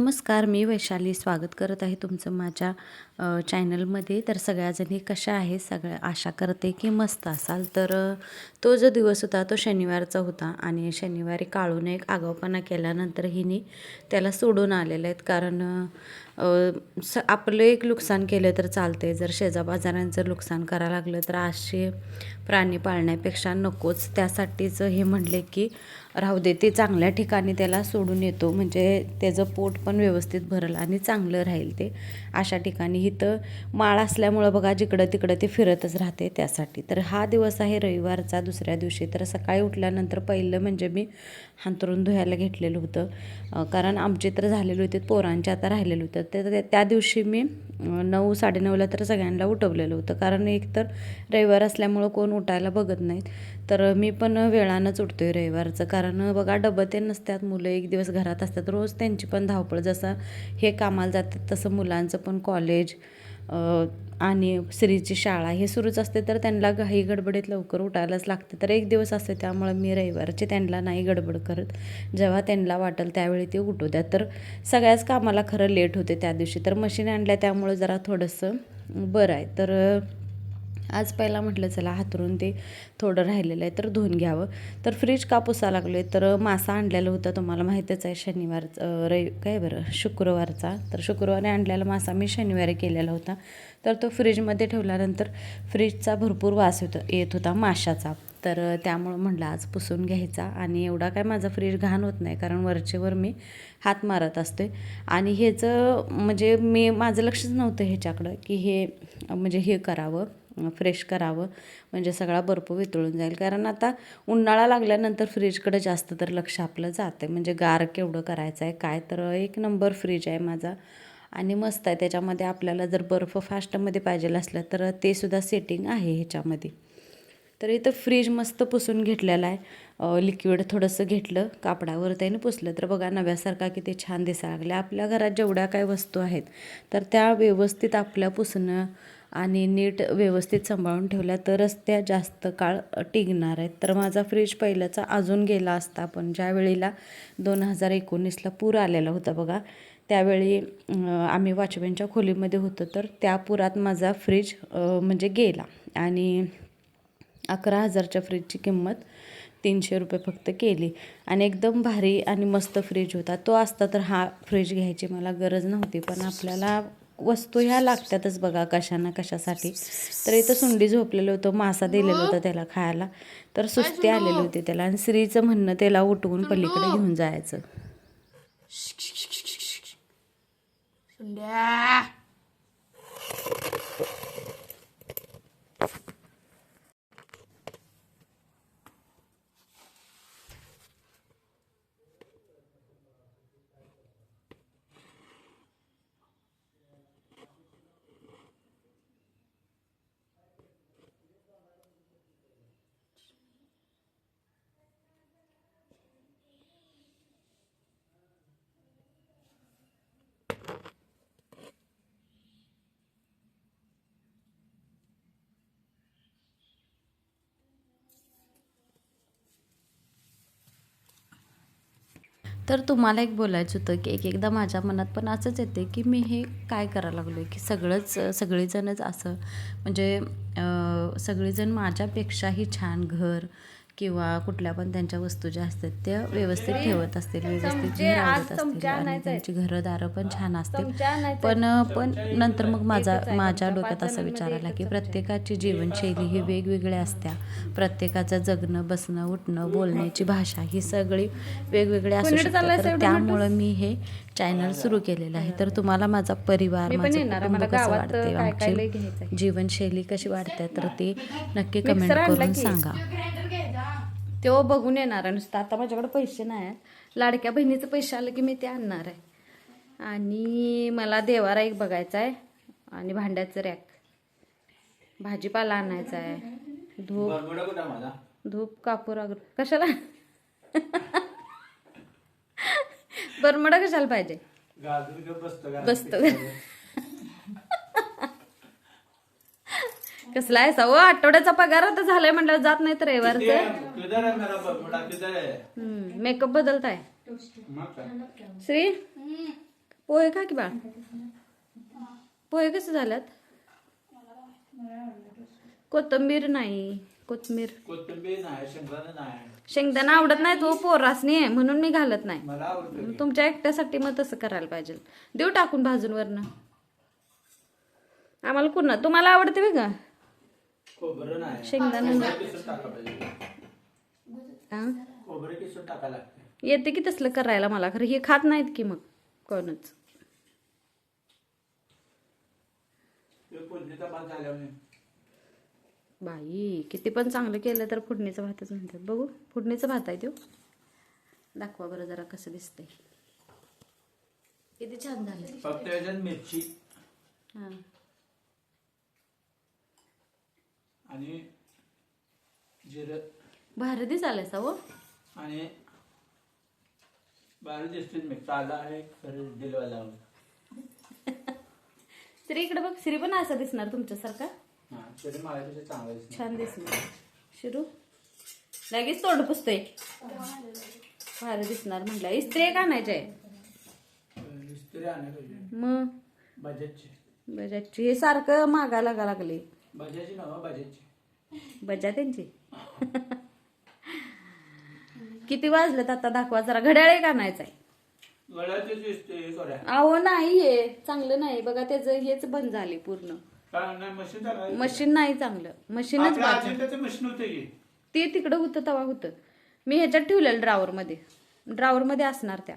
नमस्कार, मी वैशाली स्वागत करत आहे तुमचं माझ्या चॅनलमध्ये. तर सगळ्याजणी कशा आहे, सगळ्या आशा करते की मस्त असाल. तर तो जो दिवस होता तो शनिवारचा होता आणि शनिवारी काळूने एक आगाऊपणा केल्यानंतर हिने त्याला सोडून आलेले आहेत. कारण आपलं एक नुकसान केलं तर चालते, जर शेजापाजारांचं नुकसान करायला लागलं तर असे प्राणी पाळण्यापेक्षा नकोच. त्यासाठीच हे म्हणले की राहू दे, ते चांगल्या ठिकाणी त्याला सोडून येतो, म्हणजे त्याचं पोट पण व्यवस्थित भरल आणि चांगलं राहील ते अशा ठिकाणी. इथं माळ असल्यामुळं बघा जिकडं तिकडं ते फिरतच राहते त्यासाठी. तर हा दिवस आहे रविवारचा दुसऱ्या दिवशी. तर सकाळी उठल्यानंतर पहिलं म्हणजे मी हांतरून धुवायला घेतलेलं होतं, कारण आमचे तर झालेले होते, पोरांचे आता राहिलेले होतं. तर त्या दिवशी मी 9-9:30ला तर सगळ्यांना उठवलेलं होतं, कारण एकतर रविवार असल्यामुळं कोण उठायला बघत नाहीत. तर मी पण वेळानंच उठतोय रविवारचं, कारण बघा डबं ते नसतात, मुलं एक दिवस घरात असतात, रोज त्यांची पण धावपळ. जसं हे कामाला जातात तसं मुलांचं पण कॉलेज आणि श्रीची शाळा हे सुरूच असते, तर त्यांना घाई गडबडीत लवकर उठायलाच लागते. तर एक दिवस असते त्यामुळं मी रविवारचे त्यांना नाही गडबड करत, जेव्हा त्यांना वाटेल त्यावेळी ते उठू द्या. तर सगळ्याच कामाला खरं लेट होते त्या दिवशी. तर मशीन आणल्या त्यामुळं जरा थोडंसं बरं आहे. तर आज पहिला म्हटलं चला हातरून ते थोडं राहिलेलं आहे तर धुवून घ्यावं. तर फ्रीज का पुसा लागले, तर मासा आणलेला होता, तुम्हाला माहीतच आहे, शुक्रवारचा. तर शुक्रवारी आणलेला मासा मी शनिवारी केलेला होता. तर तो फ्रीजमध्ये ठेवल्यानंतर फ्रीजचा भरपूर वास येत होता माशाचा. तर त्यामुळं म्हटलं आज पुसून घ्यायचा. आणि एवढा काय माझा फ्रीज घाण होत नाही, कारण वरचेवर मी हात मारत असते. आणि ह्याचं म्हणजे माझं लक्षच नव्हतं ह्याच्याकडं की हे म्हणजे हे करावं, फ्रेश करावं, म्हणजे सगळा बर्फ वितळून जाईल. कारण आता उन्हाळा लागल्यानंतर फ्रीजकडे जास्त तर लक्ष आपलं जातं, म्हणजे गार केवढं करायचं आहे काय. तर एक नंबर फ्रीज आहे माझा आणि मस्त आहे. त्याच्यामध्ये आपल्याला जर बर्फ फास्टमध्ये पाहिजे असलं तर ते सुद्धा सेटिंग आहे ह्याच्यामध्ये. तर इथं फ्रीज मस्त पुसून घेतलेला आहे. लिक्विड थोडंसं घेतलं, कापडावर त्याने पुसलं, तर बघा नव्यासारखा किती छान दिसायला लागल्या. आपल्या घरात जेवढ्या काही वस्तू आहेत तर त्या व्यवस्थित आपल्या पुसणं आणि नीट व्यवस्थित सांभाळून ठेवल्या तरच त्या जास्त काळ टिकणार आहेत. तर माझा फ्रीज पहिल्याचा अजून गेला असता, पण ज्या वेळेला 2019ला पूर आलेला होता बघा, त्यावेळी आम्ही वॉचमॅनच्या खोलीमध्ये होतो, तर त्या पुरात माझा फ्रीज म्हणजे गेला. आणि 11,000च्या फ्रीजची किंमत 300 रुपये फक्त केली. आणि एकदम भारी आणि मस्त फ्रीज होता. तो असता तर हा फ्रीज घ्यायची मला गरज नव्हती, पण आपल्याला वस्तू ह्या लागतातच बघा कशा ना कशासाठी. तर इथं सुंडी झोपलेलं होतं, मासा दिलेलं होतं त्याला खायला, तर सुस्ती आलेली होती त्याला. आणि श्रीचं म्हणणं त्याला उठवून पलीकडे घेऊन जायचं. तर तुम्हाला एक बोलायचं होतं की एकदा माझ्या मनात पण असंच येते की मी हे काय करायला लागलो आहे, की सगळेजणच असं म्हणजे सगळेजण माझ्यापेक्षाही छान घर किंवा कुठल्या पण त्यांच्या वस्तू ज्या असतात त्या व्यवस्थित ठेवत असतील, व्यवस्थित घर आवडत असतील आणि त्यांची घरदारं पण छान असतील. पण नंतर मग माझ्या डोक्यात असा विचार आला की प्रत्येकाची जीवनशैली ही वेगवेगळी असत्या, प्रत्येकाचं जगणं, बसणं, उठणं, बोलण्याची भाषा ही सगळी वेगवेगळी असू शकते. तर त्यामुळं मी हे चॅनल सुरू केलेलं आहे. तर तुम्हाला माझा परिवार, माझं कुटुंब कसं वाटते, आमची जीवनशैली कशी वाटते, तर ते नक्की कमेंट करून सांगा. तेव्हा बघून येणार आहे नुसतं. आता माझ्याकडे पैसे नाही आहेत, लाडक्या बहिणीचं पैसे आलं की मी ते आणणार आहे. आणि मला देवारा एक बघायचा आहे आणि भांड्याचं रॅक, भाजीपाला आणायचा आहे, धूप कापूर कशाला बरमडा कशाला पाहिजे, बसतो कसला आहे सव आठवड्याचा पगार आता झालाय म्हटलं जात नाही तर रविवारचं मेकअप बदलताय श्री पोहे खा की बाळ. पोहे कसे झाल्यात? कोथिंबीर नाही. कोथिंबीर नाही, शेंगदाणा नाही. शेंगदाणा आवडत नाही तो पोरासनी आहे म्हणून मी घालत नाही. मला आवडतं की. तुमच्या एकट्यासाठी मग तसं करायला पाहिजे. देऊ टाकून भाजून वरनं. आम्हाला कुणा तुम्हाला आवडते बघ का खोबरं नाही. शेंगदाणा खोबरं किसून टाका पाहिजे. हा? खोबरं किसून टाकायला लागते. येते की तसलं करायला मला, खरं हे खात नाहीत की मग कोणच. ते फोडणीचा भात झाल्यावर बाई किती पण चांगलं केलं तर फोडणीचा भातच म्हणतात. बघू फोडणीचा भात आहे तो. दाखवा बरं जरा कसं दिसतंय. किती छान झालं. फक्त याच्यात मिरची हा आणि जिरं भारी दिसायला हो. आणि बाहेर दिसतील मी काला आहे खरं दिलवा लावून. श्री इकडे बघ. श्री पण असा दिसणार तुमच्यासारखा. हा तरी मला त्याच्या चांगलं दिसणार. छान दिसणार. शिरू लगेच तोंड पुसतोय. भारी दिसणार म्हटलं. इस्त्री एक आणायची आहे. इस्त्री आणायला पाहिजे. मग बजाजची. बजाजची हे सारखं मागा लागा लागले. बजाजची नव्ह बजाजची. बजा त्यांची. किती वाजलेत आता दाखवा जरा. घड्याळ एक आणायचं आहे. गळ्याची दिसते सोड्या. अहो नाही हे चांगलं नाही बघा. त्याचं हेच बंद झाले पूर्ण. काय नाही मशीन चालवायचं. मशीन नाही चांगलं. मशीनच आपल्या बाद झालं. अजिंठ्याचं मशीन होते की. ते तिकडं होतं तेव्हा होतं. मी ह्याच्यात ठेवलेलं ड्रावरमध्ये. ड्रावरमध्ये असणार त्या.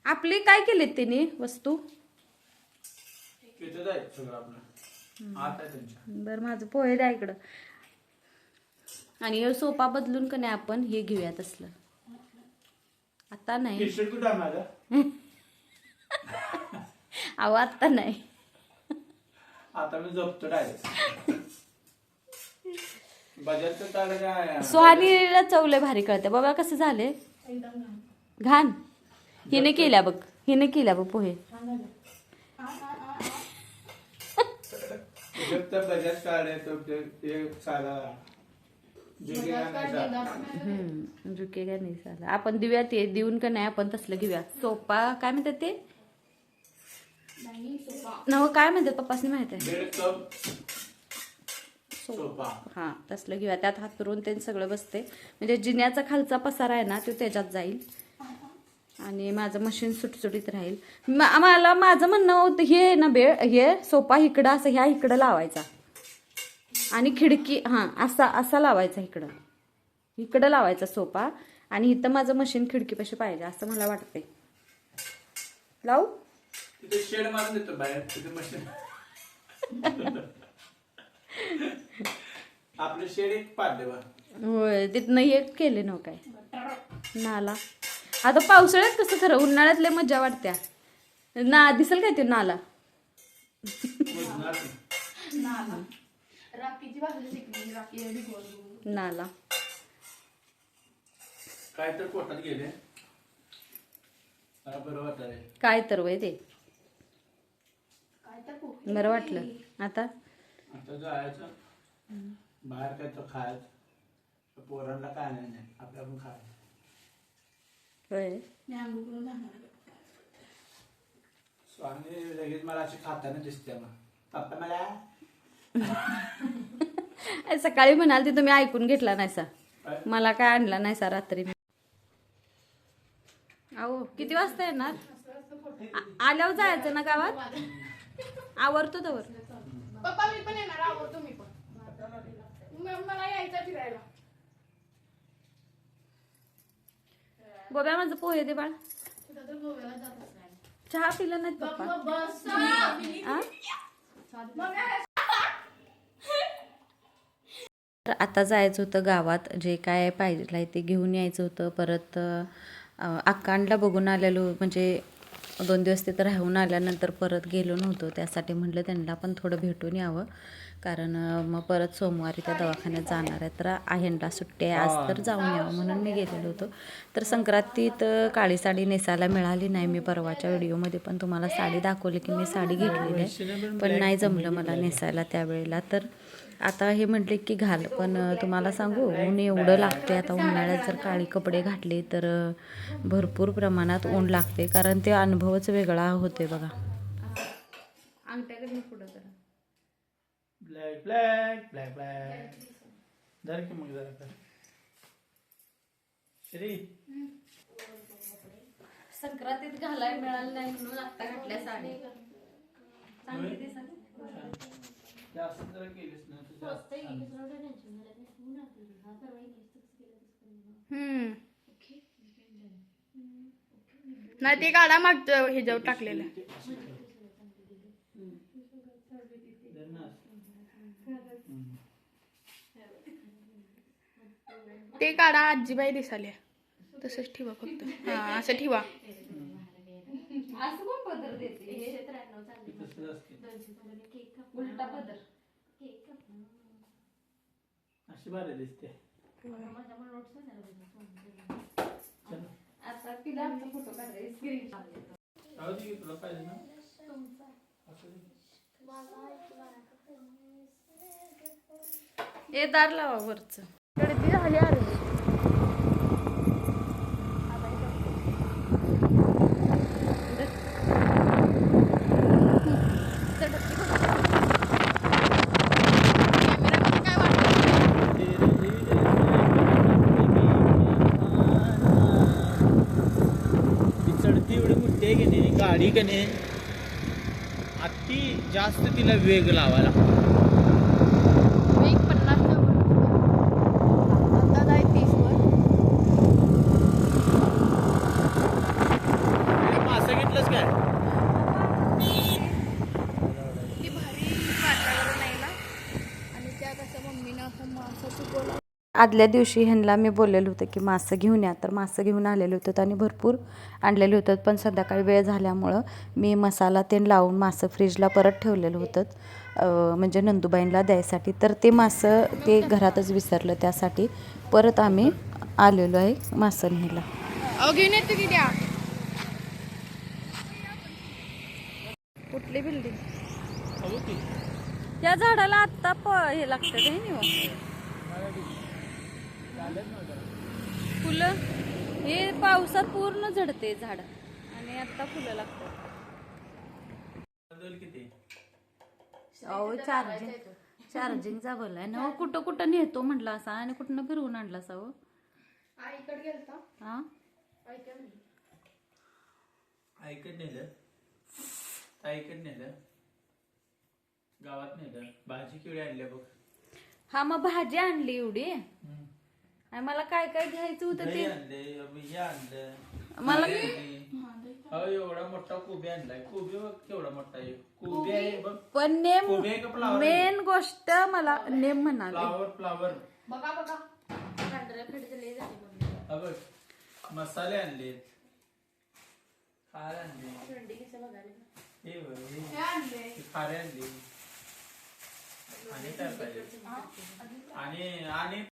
आपली काय केलीत त्यांनी वस्तू. तिथं जायचं सगळं आपलं. आत आहे त्यांच्या. बरं माझं पोहे द्या इकडं. आणि हे सोफा बदलून का नाही आपण हे घेऊयात असलं. आता नाही. टी-शर्ट कुठं आहे माझा? अहो आता नाही. आता मी झोपतो डायरेक्ट. बजाजचं ताडं काय सुहानीला चवले भारी कळते. बघा कसं झाले घाण. हिने केल्या बघ. हिने केल्या बघ पोहे. बजाज कार्ड आहे तो ते साला झुकेगा नाही साला. आपण देऊया ते देऊन का नाही आपण तसलं घेऊया. सोपा काय म्हणतात ते नव काय म्हणतात पप्पासनी माहित आहे. 1.5 कप सोफा. हा तसलं घेऊया. त्यात हातरून ते सगळं बसते. म्हणजे जिन्याचा खालचा पसारा आहे ना तो त्याच्यात जाईल. आणि माझं मशीन सुटसुटीत राहील. मला माझं म्हणणं होतं हे ना हे सोफा इकडं असं ह्या इकडं लावायचा. आणि खिडकी असा लावायचा इकडं. इकडं लावायचा सोफा. आणि इथं माझं मशीन खिडकीपाशी पाहिजे असं मला वाटतंय. लावू तिथे शेड मारून देतो बाहेर. तिथे मशीन आपलं शेड एक पाडले बा. होय तिथनं एक केले नव काय नाला. आता पावसाळ्यात कसं खरं उन्हाळ्यात लय मजा वाटत्या. ना दिसेल काय ते नाला. नाला काय तर पोटात गेले. मला बरं वाटत आहे. काय तर वय ते बरं वाटलं. आता आता जायचं बाहेर काय तर खायचं. पोरांना काय नाही आपल्या पण खायचं. होय स्वामी लगेच मला अशी खाताना दिसते मग. पप्पा मला सकाळी म्हणाल ते तुम्ही ऐकून घेतला नाहीसा. मला काय आणला नाहीसा रात्री. अहो किती वाजता येणार. आल्यावर जायचं ना गावात. आवरतो तवर. पप्पा मी पण येणार. आवडतो मी पण. मला यायचं फिरायला. गोब्या माझं पोहे दे बाळ. कुठं तर गोव्याला जातच नाही. चहा पिलं नाही पप्पा. बस आ? मग तर आता जायचं होतं गावात. जे काय पाहिजे ते घेऊन यायचं होतं. परत अक्कांडला बघून आलेलो. म्हणजे 2 दिवस तिथं राहून आल्यानंतर परत गेलो नव्हतो. त्यासाठी म्हटलं त्यांना पण थोडं भेटून यावं. कारण मग परत सोमवारी त्या दवाखान्यात जाणार आहे. तर ह्यांना सुट्टी आहे आज तर जाऊन यावं म्हणून मी गेलेलो होतो. तर संक्रांतीत काळी साडी नेसायला मिळाली नाही. मी परवाच्या व्हिडिओमध्ये पण तुम्हाला साडी दाखवली की मी साडी घेतलेली आहे. पण नाही जमलं मला नेसायला त्यावेळेला. तर आता हे म्हटले की घाल, पण तुम्हाला सांगू ऊन एवढं लागते. आता उन्हाळ्यात जर काळी कपडे घातले तर भरपूर प्रमाणात ऊन लागते, कारण ते अनुभवच वेगळा होते बघा. अंगठ्याकडे पुढं करा. ब्लॅक ब्लॅक ब्लॅक ब्लॅक धर की मग जरा कर. श्री संक्रांतीत घालायला मिळालं नाही म्हणून आता घातल्या साडी. चांगली दिसत. जास्त जरा केलीस ना तू जास्त नाही ते काढा मागचं हे जाऊ टाकलेलं ते काढा. आजीबाई दिसाले तसंच ठेवा फक्त. हा असं ठेवा. असं कोण पदर देते? तसंच असते. उलटा पदर. अशी भारी दिसते. आता तिला आमचा फोटो काढायचा स्क्रीन. राहू दे की तुला पाहिजे ना. असू दे. हे दार लावा वरचं. गर्दी झाली अरे. ती चढती एवढी मोठी आहे की नाही गाडी की नाही, अति जास्त तिला वेग लावायला. वेग 50 वर. आता जाय 30 वर. मासा घेतलंच काय? ती भारी वातावरण आहे ना. आणि त्यात असं मम्मीनं असं मासा चुकवला. आदल्या दिवशी ह्यांना मी बोललेलं होतं की मासं घेऊन या, तर मासं घेऊन आलेले होतं आणि भरपूर आणलेले होतं. पण संध्याकाळी वेळ झाल्यामुळं मी मसाला ते लावून मासं फ्रीजला परत ठेवलेलं होतं, म्हणजे नंदूबाईंना द्यायसाठी. तर ते मासं ते घरातच विसरलं, त्यासाठी परत आम्ही आलेलो आहे मासं न्यायला. अहो घेऊन येतो की द्या. कुठली बिल्डिंग? त्या झाडाला आत्ता हे लागतं हे नाही फुलं. हे पावसात पूर्ण झडते झाड आणि आता फुलं लागतात. अहो चार्जिंगचा बोलाय ना. कुठं कुठं नेतो म्हटलं असा आणि कुठनं फिरवून आणला असा. हो आईकडे गेलता. हा ऐकत नेलं, ऐकत नेलं, गावात नेलं. भाजी केवढी आणल्या बघ. हा मग भाजी आणली एवढी आणि मला काय काय घ्यायचं होतं दही ते आणले, हे आणलं मला अहो एवढा मोठा कोबी आणलाय. कोबी बघ केवढा मोठा आहे. कोबी आहे बघ. पण नेम कोबी आहे का फ्लावर? मेन गोष्ट मला नेम म्हणाले. फ्लावर फ्लावर बघा बघा. हा बघ. मसाले आणले, खार आणले, हे बघ, हे खारे आणले. आणि काय पाहिजे? आणि